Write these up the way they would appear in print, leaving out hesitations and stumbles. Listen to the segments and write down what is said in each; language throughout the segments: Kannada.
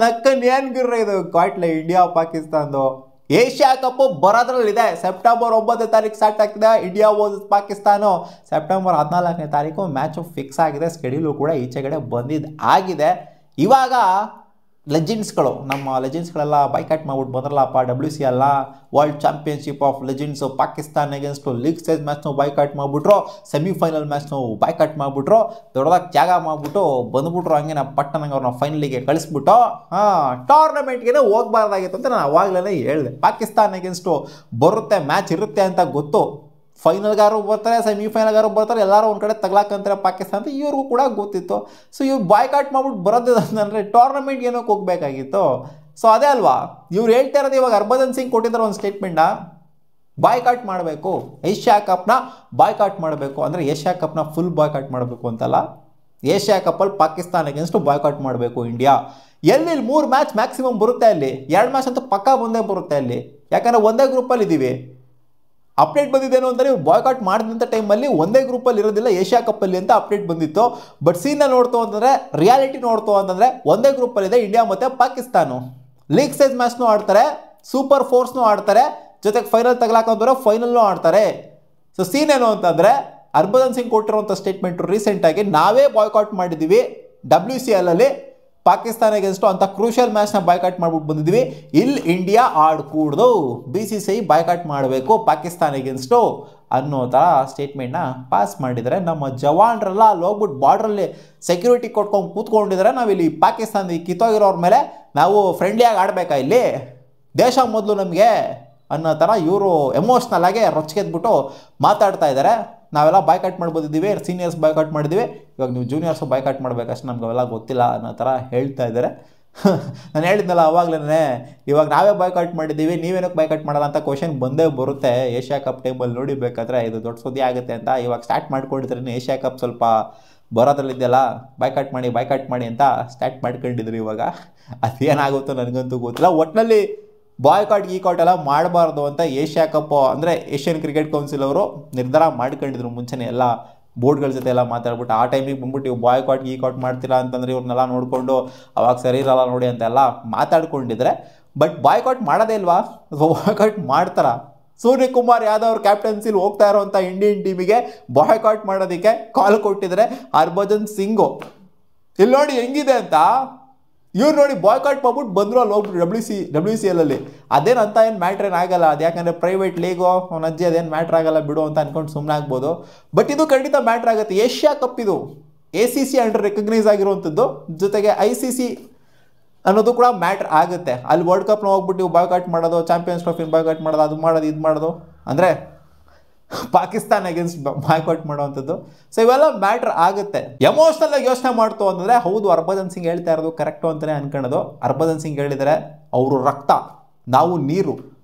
ನಕ್ಕನ್ ಏನ್ ಗಿರ್ರ ಇದು ಕ್ವಾಟ್ಲೆ ಇಂಡಿಯಾ ಪಾಕಿಸ್ತಾನದು ಏಷ್ಯಾ ಕಪ್ ಬರೋದ್ರಲ್ಲಿದೆ. ಸೆಪ್ಟೆಂಬರ್ 9ನೇ ತಾರೀಕು ಸ್ಟಾರ್ಟ್ ಆಗ್ತಿದೆ ಇಂಡಿಯಾ ವರ್ಸಸ್ ಪಾಕಿಸ್ತಾನ. ಸೆಪ್ಟೆಂಬರ್ 14ನೇ ತಾರೀಕು ಮ್ಯಾಚು ಫಿಕ್ಸ್ ಆಗಿದೆ. ಸ್ಕೆಡ್ಯೂಲು ಕೂಡ ಈಚೆಗಡೆ ಬಂದಿದ್ದು ಆಗಿದೆ. ಇವಾಗ ಲೆಜೆಂಡ್ಸ್ಗಳು ನಮ್ಮ ಲೆಜೆಂಡ್ಸ್ಗಳೆಲ್ಲ ಬೈಕಾಟ್ ಮಾಡ್ಬಿಟ್ಟು ಬಂದ್ರಲ್ಲಪ್ಪ. WC ಅಲ್ಲ, world championship of legends Pakistan against league stage ಮ್ಯಾಚ್ನು ಬೈಕಾಟ್ ಮಾಡಿಬಿಟ್ರು. ಸೆಮಿಫೈನಲ್ ಮ್ಯಾಚ್ನು ಬೈಕಾಟ್ ಮಾಡಿಬಿಟ್ರು. ದೊಡ್ಡದಾಗಿ ತ್ಯಾಗ ಮಾಡಿಬಿಟ್ಟು ಬಂದ್ಬಿಟ್ರು. ಹಂಗೆ ನಾವು ಪಟ್ಟಣಂಗೆ ಅವ್ರನ್ನ ಫೈನಲಿಗೆ ಕಳಿಸ್ಬಿಟ್ಟು ಟೂರ್ನಮೆಂಟ್ಗೆ ಹೋಗ್ಬಾರ್ದಾಗಿತ್ತು ಅಂತ ನಾನು ಅವಾಗಲೇ ಹೇಳಿದೆ. ಪಾಕಿಸ್ತಾನ ಅಗೇನ್ಸ್ಟು ಬರುತ್ತೆ, ಮ್ಯಾಚ್ ಇರುತ್ತೆ ಅಂತ ಗೊತ್ತು. ಫೈನಲ್ಗಾರು ಬರ್ತಾರೆ, ಸೆಮಿಫೈನಲ್ಗಾರು ಬರ್ತಾರೆ, ಎಲ್ಲರೂ ಒಂದು ಕಡೆ ತಗ್ಲಾಕಂತಾರೆ ಪಾಕಿಸ್ತಾನ ಅಂತ ಇವ್ರಿಗೂ ಕೂಡ ಗೊತ್ತಿತ್ತು. ಸೊ ಇವ್ರು ಬಾಯ್ಕಾಟ್ ಮಾಡ್ಬಿಟ್ಟು ಬರೋದು ಅಂತಂದರೆ ಟೂರ್ನಮೆಂಟ್ ಏನಕ್ಕೆ ಹೋಗ್ಬೇಕಾಗಿತ್ತು. ಸೊ ಅದೇ ಅಲ್ವಾ ಇವ್ರು ಹೇಳ್ತಾ ಇರೋದು. ಇವಾಗ ಹರ್ಭಜನ್ ಸಿಂಗ್ ಕೊಟ್ಟಿದ್ದಾರೆ ಒಂದು ಸ್ಟೇಟ್ಮೆಂಟ್ನ, ಬಾಯ್ಕಾಟ್ ಮಾಡಬೇಕು, ಏಷ್ಯಾ ಕಪ್ನ ಬಾಯ್ಕಾಟ್ ಮಾಡಬೇಕು. ಅಂದರೆ ಏಷ್ಯಾ ಕಪ್ನ ಫುಲ್ ಬಾಯ್ಕಾಟ್ ಮಾಡಬೇಕು ಅಂತಲ್ಲ, ಏಷ್ಯಾ ಕಪ್ಪಲ್ಲಿ ಪಾಕಿಸ್ತಾನ ಅಗೇನ್ಸ್ಟು ಬಾಯ್ಕಾಟ್ ಮಾಡಬೇಕು ಇಂಡಿಯಾ. ಎಲ್ಲಿ 3 ಮ್ಯಾಚ್ ಮ್ಯಾಕ್ಸಿಮಮ್ ಬರುತ್ತೆ, ಅಲ್ಲಿ 2 ಮ್ಯಾಚ್ ಅಂತೂ ಪಕ್ಕಾ ಬಂದೇ ಬರುತ್ತೆ ಅಲ್ಲಿ. ಯಾಕಂದರೆ ಒಂದೇ ಗ್ರೂಪಲ್ಲಿ ಇದ್ದೀವಿ. ಅಪ್ಡೇಟ್ ಬಂದಿದ್ದೇನು ಅಂದರೆ ಇವ್ರು ಬಾಯ್ಕಾಟ್ ಮಾಡಿದಂಥ ಟೈಮಲ್ಲಿ ಒಂದೇ ಗ್ರೂಪಲ್ಲಿ ಇರೋದಿಲ್ಲ ಏಷ್ಯಾ ಕಪ್ಪಲ್ಲಿ ಅಂತ ಅಪ್ಡೇಟ್ ಬಂದಿತ್ತು. ಬಟ್ ಸೀನ ನೋಡ್ತು ಅಂತಂದರೆ, ರಿಯಾಲಿಟಿ ನೋಡ್ತು ಅಂತಂದರೆ ಒಂದೇ ಗ್ರೂಪಲ್ಲಿದೆ ಇಂಡಿಯಾ ಮತ್ತು ಪಾಕಿಸ್ತಾನ. ಲೀಗ್ ಸ್ಟೇಜ್ ಮ್ಯಾಚ್ನೂ ಆಡ್ತಾರೆ, ಸೂಪರ್ ಫೋರ್ಸ್ನೂ ಆಡ್ತಾರೆ, ಜೊತೆಗೆ ಫೈನಲ್ ತಗಲಾಕಂದ್ರೆ ಫೈನಲ್ನೂ ಆಡ್ತಾರೆ. ಸೊ ಸೀನ್ ಏನು ಅಂತಂದರೆ ಹರ್ಭಜನ್ ಸಿಂಗ್ ಕೊಟ್ಟಿರುವಂಥ ಸ್ಟೇಟ್ಮೆಂಟು ರೀಸೆಂಟಾಗಿ ನಾವೇ ಬಾಯ್ಕಾಟ್ ಮಾಡಿದ್ದೀವಿ WCLಲ್ಲಿ ಪಾಕಿಸ್ತಾನ ಅಗೇನ್ಸ್ಟು ಅಂತ ಕ್ರೂಷಿಯಲ್ ಮ್ಯಾಚ್ನ ಬಾಯ್ಕಾಟ್ ಮಾಡ್ಬಿಟ್ಟು ಬಂದಿದ್ವಿ. ಇಲ್ಲಿ ಇಂಡಿಯಾ ಆಡ್ಕೂಡ್ದು, BCCI ಬಾಯ್ಕಾಟ್ ಮಾಡಬೇಕು ಪಾಕಿಸ್ತಾನ ಅಗೇನ್ಸ್ಟು ಅನ್ನೋ ಥರ ಸ್ಟೇಟ್ಮೆಂಟ್ನ ಪಾಸ್ ಮಾಡಿದರೆ. ನಮ್ಮ ಜವಾನ್ರೆಲ್ಲ ಅಲ್ಲಿ ಹೋಗ್ಬಿಟ್ಟು ಬಾರ್ಡ್ರಲ್ಲಿ ಸೆಕ್ಯೂರಿಟಿ ಕೊಟ್ಕೊಂಡು ಕೂತ್ಕೊಂಡಿದ್ದಾರೆ. ನಾವಿಲ್ಲಿ ಪಾಕಿಸ್ತಾನದ ಕಿತ್ತೋಗಿರೋರ ಮೇಲೆ ನಾವು ಫ್ರೆಂಡ್ಲಿಯಾಗಿ ಆಡಬೇಕಾ, ಇಲ್ಲಿ ದೇಶ ಮೊದಲು ನಮಗೆ ಅನ್ನೋ ಥರ ಇವರು ಎಮೋಷ್ನಲ್ ಆಗಿ ರೊಚ್ಗೆದ್ಬಿಟ್ಟು ಮಾತಾಡ್ತಾ ಇದ್ದಾರೆ. ನಾವೆಲ್ಲ ಬಾಯ್ಕಾಟ್ ಮಾಡ್ಬೋದಿದ್ದೀವಿ, ಸೀನಿಯರ್ಸ್ ಬಾಯ್ಕಾಟ್ ಮಾಡಿದ್ದೀವಿ, ಇವಾಗ ನೀವು ಜೂನಿಯರ್ಸು ಬಾಯ್ಕಾಟ್ ಮಾಡಬೇಕಷ್ಟು ನಮ್ಗೆ ಅವೆಲ್ಲ ಗೊತ್ತಿಲ್ಲ ಅನ್ನೋ ಥರ ಹೇಳ್ತಾ ಇದ್ದಾರೆ. ನಾನು ಹೇಳಿದ್ನಲ್ಲ ಆವಾಗಲೇ, ಇವಾಗ ನಾವೇ ಬಾಯ್ಕಾಟ್ ಮಾಡಿದ್ದೀವಿ, ನೀವೇನಕ್ಕೆ ಬಾಯ್ಕಾಟ್ ಮಾಡಲ್ಲ ಅಂತ ಕ್ವಶನ್ ಬಂದೇ ಬರುತ್ತೆ. ಏಷ್ಯಾ ಕಪ್ ಟೈಮಲ್ಲಿ ನೋಡಿಬೇಕಾದ್ರೆ ಇದು ದೊಡ್ಡ ಸುದ್ದಿ ಆಗುತ್ತೆ ಅಂತ ಇವಾಗ ಸ್ಟಾರ್ಟ್ ಮಾಡ್ಕೊಂಡಿದ್ರೆ ಏಷ್ಯಾ ಕಪ್ ಸ್ವಲ್ಪ ಬರೋದ್ರಲ್ಲಿದೆಯಲ್ಲ, ಬಾಯ್ಕಾಟ್ ಮಾಡಿ ಅಂತ ಸ್ಟಾರ್ಟ್ ಮಾಡ್ಕೊಂಡಿದ್ರು. ಇವಾಗ ಅದೇನಾಗುತ್ತೋ ನನಗಂತೂ ಗೊತ್ತಿಲ್ಲ. ಒಟ್ಟಿನಲ್ಲಿ ಬಾಯ್ಕಾಟ್ ಎಲ್ಲ ಮಾಡಬಾರ್ದು ಅಂತ ಏಷ್ಯಾ ಕಪ್ ಅಂದರೆ ಏಷ್ಯನ್ ಕ್ರಿಕೆಟ್ ಕೌನ್ಸಿಲ್ ಅವರು ನಿರ್ಧಾರ ಮಾಡ್ಕೊಂಡಿದ್ರು ಮುಂಚೆನೇ. ಎಲ್ಲ ಬೋರ್ಡ್ಗಳ ಜೊತೆ ಎಲ್ಲ ಮಾತಾಡ್ಬಿಟ್ಟು ಆ ಟೈಮಿಗೆ ಬಂದ್ಬಿಟ್ಟು ಇವು ಬಾಯ್ಕಾಟ್ ಮಾಡ್ತೀರಾ ಅಂತಂದರೆ ಇವ್ರನ್ನೆಲ್ಲ ನೋಡಿಕೊಂಡು ಅವಾಗ ಸರಿ ಇರಲ್ಲ ನೋಡಿ ಅಂತೆಲ್ಲ ಮಾತಾಡ್ಕೊಂಡಿದ್ರೆ. ಬಟ್ ಬಾಯ್ಕಾಟ್ ಮಾಡೋದೇ ಇಲ್ವಾ, ಬಾಯ್ಕಾಟ್ ಮಾಡ್ತಾರ. ಸೂರ್ಯಕುಮಾರ್ ಯಾದವ್ ಅವ್ರ ಕ್ಯಾಪ್ಟನ್ಸಿಲಿ ಹೋಗ್ತಾ ಇರೋವಂಥ ಇಂಡಿಯನ್ ಟೀಮಿಗೆ ಬಾಯ್ಕಾಟ್ ಮಾಡೋದಕ್ಕೆ ಕಾಲ್ ಕೊಟ್ಟಿದ್ದಾರೆ ಹರ್ಭಜನ್ ಸಿಂಗು. ಇಲ್ಲಿ ನೋಡಿ ಹೆಂಗಿದೆ ಅಂತ. ಇವ್ರು ನೋಡಿ ಬಾಯ್ಕಾಟ್ ಮಾಡ್ಬಿಟ್ಟು ಬಂದರು ಅಲ್ಲಿ ಹೋಗ್ಬಿಟ್ಟು WCLಲ್ಲಿ. ಅದೇನು ಅಂತ ಏನು ಮ್ಯಾಟ್ರ್ ಏನು ಆಗಲ್ಲ. ಅದು ಯಾಕಂದರೆ ಪ್ರೈವೇಟ್ ಲೀಗು ಅಜ್ಜಿ ಅದೇನು ಮ್ಯಾಟ್ರ್ ಆಗಲ್ಲ ಬಿಡು ಅಂತ ಅಂದ್ಕೊಂಡು ಸುಮ್ಮನೆ ಆಗ್ಬೋದು. ಬಟ್ ಇದು ಖಂಡಿತ ಮ್ಯಾಟ್ರ್ ಆಗುತ್ತೆ. ಏಷ್ಯಾ ಕಪ್ ಇದು ACC ಅಂಡರ್ ರೆಕಗ್ನೈಸ್ ಆಗಿರುವಂಥದ್ದು, ಜೊತೆಗೆ ICC ಅನ್ನೋದು ಕೂಡ ಮ್ಯಾಟ್ರ್ ಆಗುತ್ತೆ. ಅಲ್ಲಿ ವರ್ಲ್ಡ್ ಕಪ್ನ ಹೋಗ್ಬಿಟ್ಟು ನೀವು ಬಾಯ್ಕಾಟ್ ಮಾಡೋದು, ಚಾಂಪಿಯನ್ಸ್ ಟ್ರೋಫಿನ ಬಾಯ್ಕಾಟ್ ಮಾಡೋದು, ಅದು ಮಾಡೋದು ಇದು ಮಾಡೋದು ಅಂದರೆ ಪಾಕಿಸ್ತಾನ ಅಗೇನ್ಸ್ಟ್ ಬಾಯ್ಕಾಟ್ ಮಾಡುವಂಥದ್ದು. ಸೊ ಇವೆಲ್ಲ ಮ್ಯಾಟ್ರ್ ಆಗುತ್ತೆ. ಎಮೋಷ್ನಲ್ ಆಗಿ ಯೋಚನೆ ಮಾಡ್ತು ಅಂತಂದರೆ ಹೌದು, ಹರ್ಭಜನ್ ಸಿಂಗ್ ಹೇಳ್ತಾ ಇರೋದು ಕರೆಕ್ಟು ಅಂತಲೇ ಅನ್ಕೊಳ್ಳೋದು. ಹರ್ಭಜನ್ ಸಿಂಗ್ ಹೇಳಿದರೆ ಅವರು ರಕ್ತ, ನಾವು ನೀರು,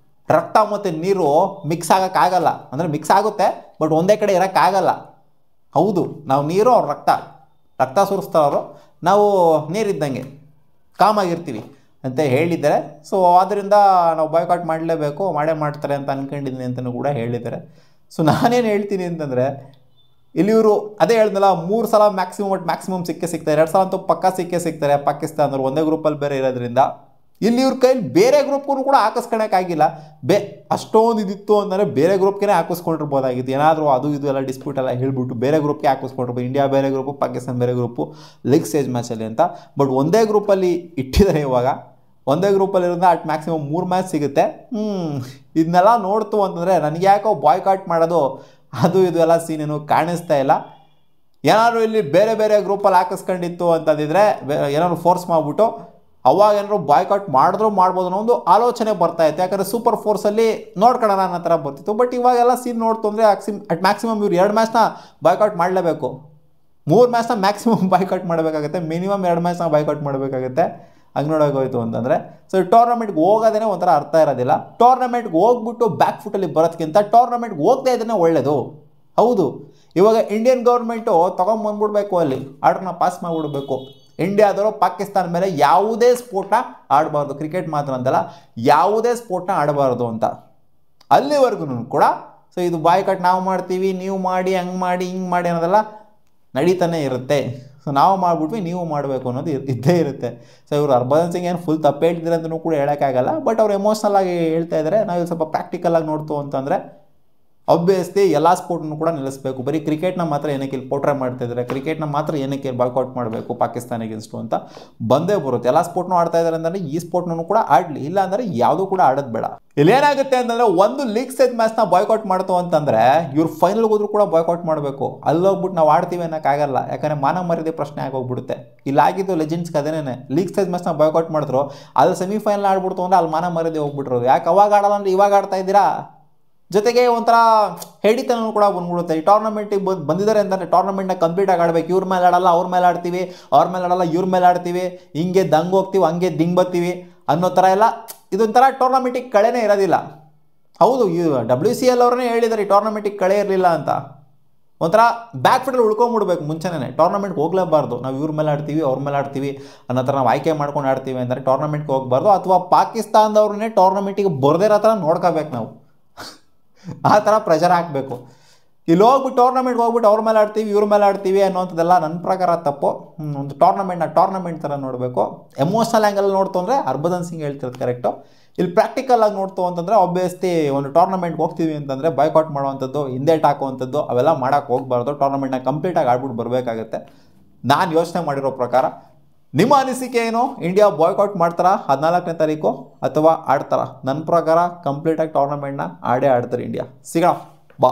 ರಕ್ತ ಮತ್ತು ನೀರು ಮಿಕ್ಸ್ ಆಗೋಕ್ಕಾಗಲ್ಲ. ಅಂದರೆ ಮಿಕ್ಸ್ ಆಗುತ್ತೆ ಬಟ್ ಒಂದೇ ಕಡೆ ಇರೋಕ್ಕಾಗಲ್ಲ. ಹೌದು, ನಾವು ನೀರು, ಅವ್ರು ರಕ್ತ ಸುರಿಸ್ತಾರವರು, ನಾವು ನೀರಿದ್ದಂಗೆ ಕಾಮಾಗಿರ್ತೀವಿ ಅಂತ ಹೇಳಿದ್ದಾರೆ. ಸೊ ಆದ್ದರಿಂದ ನಾವು ಬಾಯ್ಕಾಟ್ ಮಾಡಲೇಬೇಕು, ಮಾಡೇ ಮಾಡ್ತಾರೆ ಅಂತ ಅಂದ್ಕೊಂಡಿದ್ದೀನಿ ಅಂತಲೂ ಕೂಡ ಹೇಳಿದ್ದಾರೆ. ಸೊ ನಾನೇನು ಹೇಳ್ತೀನಿ ಅಂತಂದರೆ, ಇಲ್ಲಿ ಇವರು ಅದೇ ಹೇಳಿದ್ನಲ್ಲ, 3 ಸಲ ಮ್ಯಾಕ್ಸಿಮಮ್ ಸಿಗ್ತಾರೆ, 2 ಸಲ ಅಂತೂ ಪಕ್ಕಾ ಸಿಗ್ತಾರೆ ಪಾಕಿಸ್ತಾನದವ್ರು, ಒಂದೇ ಗ್ರೂಪಲ್ಲಿ ಬೇರೆ ಇರೋದ್ರಿಂದ. ಇಲ್ಲಿ ಇವ್ರ ಕೈಲಿ ಬೇರೆ ಗ್ರೂಪ್ಗೂ ಕೂಡ ಹಾಕಿಸ್ಕೊಳಕ್ಕಾಗಿಲ್ಲ. ಅಷ್ಟೊಂದು ಇದಿತ್ತು ಅಂದರೆ ಬೇರೆ ಗ್ರೂಪ್ಗೆ ಹಾಕಿಸ್ಕೊಂಡಿರ್ಬೋದಾಗಿತ್ತು. ಏನಾದರೂ ಅದು ಇದು ಎಲ್ಲ ಡಿಸ್ಪ್ಯೂಟ್ ಎಲ್ಲ ಹೇಳ್ಬಿಟ್ಟು ಬೇರೆ ಗ್ರೂಪ್ಗೆ ಹಾಕಿಸ್ಕೊಂಡಿರ್ಬೋದು. ಇಂಡಿಯಾ ಬೇರೆ ಗ್ರೂಪು, ಪಾಕಿಸ್ತಾನ ಬೇರೆ ಗ್ರೂಪು ಲೀಗ್ ಸ್ಟೇಜ್ ಮ್ಯಾಚಲ್ಲಿ ಅಂತ. ಬಟ್ ಒಂದೇ ಗ್ರೂಪಲ್ಲಿ ಇಟ್ಟಿದ್ದಾರೆ. ಇವಾಗ ಒಂದೇ ಗ್ರೂಪಲ್ಲಿರೋದ್ರಿಂದ ಅಟ್ ಮ್ಯಾಕ್ಸಿಮಮ್ 3 ಮ್ಯಾಚ್ ಸಿಗುತ್ತೆ. ಇದನ್ನೆಲ್ಲ ನೋಡ್ತು ಅಂತಂದರೆ ನನಗೆ ಯಾಕೋ ಬಾಯ್ಕಾಟ್ ಮಾಡೋದು ಅದು ಇದು ಎಲ್ಲ ಸೀನೇನು ಕಾಣಿಸ್ತಾ ಇಲ್ಲ. ಏನಾದ್ರು ಇಲ್ಲಿ ಬೇರೆ ಗ್ರೂಪಲ್ಲಿ ಹಾಕಿಸ್ಕೊಂಡಿತ್ತು ಅಂತಂದಿದ್ರೆ ಏನಾದ್ರು ಫೋರ್ಸ್ ಮಾಡಿಬಿಟ್ಟು ಅವಾಗ ಏನಾದ್ರು ಬಾಯ್ಕಾಟ್ ಮಾಡ್ಬೋದು ಅನ್ನೋ ಒಂದು ಆಲೋಚನೆ ಬರ್ತಾಯಿತ್ತು. ಯಾಕಂದರೆ ಸೂಪರ್ ಫೋರ್ಸಲ್ಲಿ ನೋಡ್ಕೊಳ್ಳೋಣ ಅನ್ನೋ ಥರ ಬರ್ತಿತ್ತು. ಬಟ್ ಇವಾಗೆಲ್ಲ ಸೀನ್ ನೋಡ್ತು ಅಂದರೆ ಅಟ್ ಮ್ಯಾಕ್ಸಿಮಮ್ ಇವ್ರು 2 ಮ್ಯಾಚ್ನ ಬಾಯ್ಕಾಟ್ ಮಾಡಲೇಬೇಕು. 3 ಮ್ಯಾಚ್ನ ಮ್ಯಾಕ್ಸಿಮಮ್ ಬಾಯ್ಕಾಟ್ ಮಾಡಬೇಕಾಗುತ್ತೆ, ಮಿನಿಮಮ್ 2 ಮ್ಯಾಚ್ನ ಬಾಯ್ಕಾಟ್ ಮಾಡಬೇಕಾಗುತ್ತೆ. ಹಂಗೆ ನೋಡೋಗೋಯ್ತು ಅಂತಂದರೆ. ಸೊ ಟೂರ್ನಮೆಂಟ್ಗೆ ಹೋಗೋದೇ ಒಂಥರ ಅರ್ಥ ಇರೋದಿಲ್ಲ. ಟೂರ್ನಮೆಂಟ್ಗೆ ಹೋಗ್ಬಿಟ್ಟು ಬ್ಯಾಕ್ ಫುಟಲ್ಲಿ ಬರೋದಕ್ಕಿಂತ ಟೂರ್ನಮೆಂಟ್ಗೆ ಹೋಗದೇ ಇದ್ರೆ ಒಳ್ಳೆಯದು. ಹೌದು, ಇವಾಗ ಇಂಡಿಯನ್ ಗೌರ್ಮೆಂಟು ತೊಗೊಂಬಂದ್ಬಿಡ್ಬೇಕು, ಅಲ್ಲಿ ಆರ್ಡ್ರನ್ನ ಪಾಸ್ ಮಾಡಿಬಿಡ್ಬೇಕು. ಇಂಡಿಯಾದವರು ಪಾಕಿಸ್ತಾನ ಮೇಲೆ ಯಾವುದೇ ಸ್ಪೋರ್ಟ್ನ ಆಡಬಾರ್ದು, ಕ್ರಿಕೆಟ್ ಮಾತ್ರ ಅಂತಲ್ಲ, ಯಾವುದೇ ಸ್ಪೋರ್ಟ್ನ ಆಡಬಾರ್ದು ಅಂತ. ಅಲ್ಲಿವರೆಗೂ ಕೂಡ ಸೊ ಇದು ಬಾಯ್ಕಾಟ್ ನಾವು ಮಾಡ್ತೀವಿ, ನೀವು ಮಾಡಿ, ಹಂಗೆ ಮಾಡಿ, ಹಿಂಗೆ ಮಾಡಿ ಅನ್ನೋದೆಲ್ಲ ನಡೀತಾನೆ ಇರುತ್ತೆ. ಸೊ ನಾವು ಮಾಡಿಬಿಟ್ವಿ ನೀವು ಮಾಡಬೇಕು ಅನ್ನೋದು ಇದ್ದೇ ಇರುತ್ತೆ. ಸೊ ಇವರು ಹರ್ಭಜನ್ ಸಿಂಗ್ ಏನು ಫುಲ್ ತಪ್ಪು ಹೇಳ್ತಿದ್ರೆ ಅಂತಲೂ ಕೂಡ ಹೇಳೋಕ್ಕಾಗಲ್ಲ. ಬಟ್ ಅವ್ರು ಎಮೋಷ್ನಲ್ ಆಗಿ ಹೇಳ್ತಾ ಇದ್ದಾರೆ. ನಾವು ಸ್ವಲ್ಪ ಪ್ರಾಕ್ಟಿಕಲ್ ಆಗಿ ನೋಡ್ತು ಅಂತಂದರೆ ಆಬ್ವಿಯಸ್ಲಿ ಎಲ್ಲ ಸ್ಪೋರ್ಟ್ನು ಕೂಡ ನಿಲ್ಲಿಸಬೇಕು. ಬರೀ ಕ್ರಿಕೆಟ್ನ ಮಾತ್ರ ಏನಕ್ಕೆ ಇಲ್ಲಿ ಪೋಟ್ರೆ ಮಾಡ್ತಾಯಿದ್ದಾರೆ, ಕ್ರಿಕೆಟ್ನ ಮಾತ್ರ ಏನಕ್ಕೆ ಬಾಯ್ಕಾಟ್ ಮಾಡಬೇಕು ಪಾಕಿಸ್ತಾನ ಅಗೇನ್ಸ್ಟು ಅಂತ ಬಂದೇ ಬರುತ್ತೆ. ಎಲ್ಲ ಸ್ಪೋರ್ಟ್ನು ಆಡ್ತಾ ಇದ್ದಾರೆ ಅಂದರೆ ಈ ಸ್ಪೋರ್ಟ್ನೂ ಕೂಡ ಆಡಲಿ, ಇಲ್ಲ ಅಂದರೆ ಯಾವುದೂ ಕೂಡ ಆಡೋದು ಬೇಡ. ಇಲ್ಲೇನಾಗುತ್ತೆ ಅಂತಂದರೆ ಒಂದು ಲೀಗ್ ಸ್ಟೇಜ್ ಮ್ಯಾಚ್ನ ಬಾಯ್ಕಾಟ್ ಮಾಡ್ತು ಅಂತಂದರೆ ಇವ್ರು ಫೈನಲ್ಗೆ ಹೋದ್ರೂ ಕೂಡ ಬಾಯ್ಕಾಟ್ ಮಾಡಬೇಕು. ಅಲ್ಲೋಗ್ಬಿಟ್ಟು ನಾವು ಆಡ್ತೀವಿ ಅನ್ನೋಕ್ಕಾಗಲ್ಲ, ಯಾಕಂದರೆ ಮಾನ ಮರ್ಯಾದೆ ಪ್ರಶ್ನೆ ಆಗೋಗ್ಬಿಡುತ್ತೆ. ಇಲ್ಲಾಗಿದ್ದು ಲೆಜೆಂಡ್ಸ್ಗೆ ಅದೇನೇ, ಲೀಗ್ ಸ್ಟೇಜ್ ಮ್ಯಾಚ್ನ ಬಾಯ್ಕಾಟ್ ಮಾಡಿದ್ರು, ಅಲ್ಲಿ ಸೆಮಿಫೈನಲ್ ಆಡ್ಬಿಡ್ತು ಅಂದರೆ ಅಲ್ಲಿ ಮಾನ ಮರ್ಯಾದೆ ಹೋಗ್ಬಿಟ್ರು. ಯಾಕೆ ಅವಾಗ ಆಡಲ್ಲ ಅಂದರೆ ಇವಾಗ ಆಡ್ತಾ ಇದ್ದೀರಾ? ಜೊತೆಗೆ ಒಂಥರ ಹೆಡಿತನೂ ಕೂಡ ಬಂದ್ಬಿಡುತ್ತೆ. ಈ ಟೂರ್ನಮೆಂಟಿಗೆ ಬಂದಿದ್ದಾರೆ ಅಂತಂದರೆ ಟೂರ್ನಮೆಂಟ್ನ ಕಂಪ್ಲೀಟಾಗಿ ಆಡಬೇಕು. ಇವ್ರ ಮೇಲೆ ಆಡಲ್ಲ ಅವ್ರ ಮೇಲೆ ಆಡ್ತೀವಿ, ಅವ್ರ ಮೇಲೆ ಆಡಲ್ಲ ಇವ್ರ ಮೇಲೆ ಆಡ್ತೀವಿ, ಹಿಂಗೆ ದಂಗೆ ಹೋಗ್ತೀವಿ ಹಂಗೆ ದಿಂಗ್ ಬರ್ತೀವಿ ಅನ್ನೋ ಥರ ಎಲ್ಲ ಇದೊಂಥರ ಟೂರ್ನಮೆಂಟಿಗೆ ಕಳೆನೇ ಇರೋದಿಲ್ಲ. ಹೌದು, WCL ಅವ್ರನ್ನೇ ಹೇಳಿದ್ದಾರೆ ಈ ಟೂರ್ನಮೆಂಟಿಗೆ ಕಳೆ ಇರಲಿಲ್ಲ ಅಂತ. ಒಂಥರ ಬ್ಯಾಕ್ ಫುಟಲ್ಲಿ ಉಳ್ಕೊಂಬಿಡ್ಬೇಕು ಮುಂಚೆನೇ. ಟೂರ್ನಮೆಂಟ್ಗೆ ಹೋಗಲೇಬಾರ್ದು, ನಾವು ಇವ್ರ ಮೇಲೆ ಆಡ್ತೀವಿ ಅವ್ರ ಮೇಲೆ ಆಡ್ತೀವಿ ಅನ್ನೋ ಥರ ನಾವು ಆಯ್ಕೆ ಮಾಡ್ಕೊಂಡು ಆಡ್ತೀವಿ ಅಂದರೆ ಟೂರ್ನಮೆಂಟ್ಗೆ ಹೋಗಬಾರ್ದು. ಅಥವಾ ಪಾಕಿಸ್ತಾನದವ್ರನ್ನೇ ಟೂರ್ನಮೆಂಟಿಗೆ ಬರದೇ ಇರೋ ಥರ ನೋಡ್ಕೋಬೇಕು ನಾವು. ಆ ಥರ ಪ್ರೆಷರ್ ಹಾಕಬೇಕು. ಇಲ್ಲಿ ಹೋಗ್ಬಿಟ್ಟು ಟೂರ್ನಮೆಂಟ್ಗೆ ಹೋಗ್ಬಿಟ್ಟು ಅವ್ರ ಮೇಲೆ ಆಡ್ತೀವಿ ಇವ್ರ ಮೇಲೆ ಆಡ್ತೀವಿ ಅನ್ನೋಂಥದ್ದೆಲ್ಲ ನನ್ನ ಪ್ರಕಾರ ತಪ್ಪು. ಒಂದು ಟೂರ್ನಮೆಂಟ್ ಥರ ನೋಡಬೇಕು. ಎಮೋಷ್ನಲ್ ಆ್ಯಂಗಲ್ ನೋಡ್ತು ಅಂದರೆ ಹರ್ಭಜನ್ ಸಿಂಗ್ ಹೇಳ್ತಿರೋದು ಕರೆಕ್ಟು. ಇಲ್ಲಿ ಪ್ರಾಕ್ಟಿಕಲ್ ಆಗಿ ನೋಡ್ತು ಅಂತಂದರೆ ಆಬ್ವಿಯಸ್ಲಿ ಒಂದು ಟೂರ್ನಮೆಂಟ್ಗೆ ಹೋಗ್ತೀವಿ ಅಂತಂದರೆ ಬಾಯ್ಕಾಟ್ ಮಾಡುವಂಥದ್ದು, ಹಿಂದೇಟ್ ಹಾಕುವಂಥದ್ದು ಅವೆಲ್ಲ ಮಾಡೋಕ್ಕೆ ಹೋಗಬಾರ್ದು. ಟೂರ್ನಮೆಂಟ್ನ ಕಂಪ್ಲೀಟಾಗಿ ಆಡ್ಬಿಟ್ಟು ಬರಬೇಕಾಗತ್ತೆ ನಾನು ಯೋಚನೆ ಮಾಡಿರೋ ಪ್ರಕಾರ. ನಿಮ್ಮ ಅನಿಸಿಕೆ ಏನು? ಇಂಡಿಯಾ ಬಾಯ್ಕಾಟ್ ಮಾಡ್ತಾರಾ 14ನೇ ತಾರೀಕು ಅಥವಾ ಆಡ್ತಾರಾ? ನನ್ನ ಪ್ರಕಾರ ಕಂಪ್ಲೀಟಾಗಿ ಟೂರ್ನಮೆಂಟ್ನ ಆಡೇ ಆಡ್ತಾರೆ ಇಂಡಿಯಾ. ಸಿಗೋಣ, ಬಾ.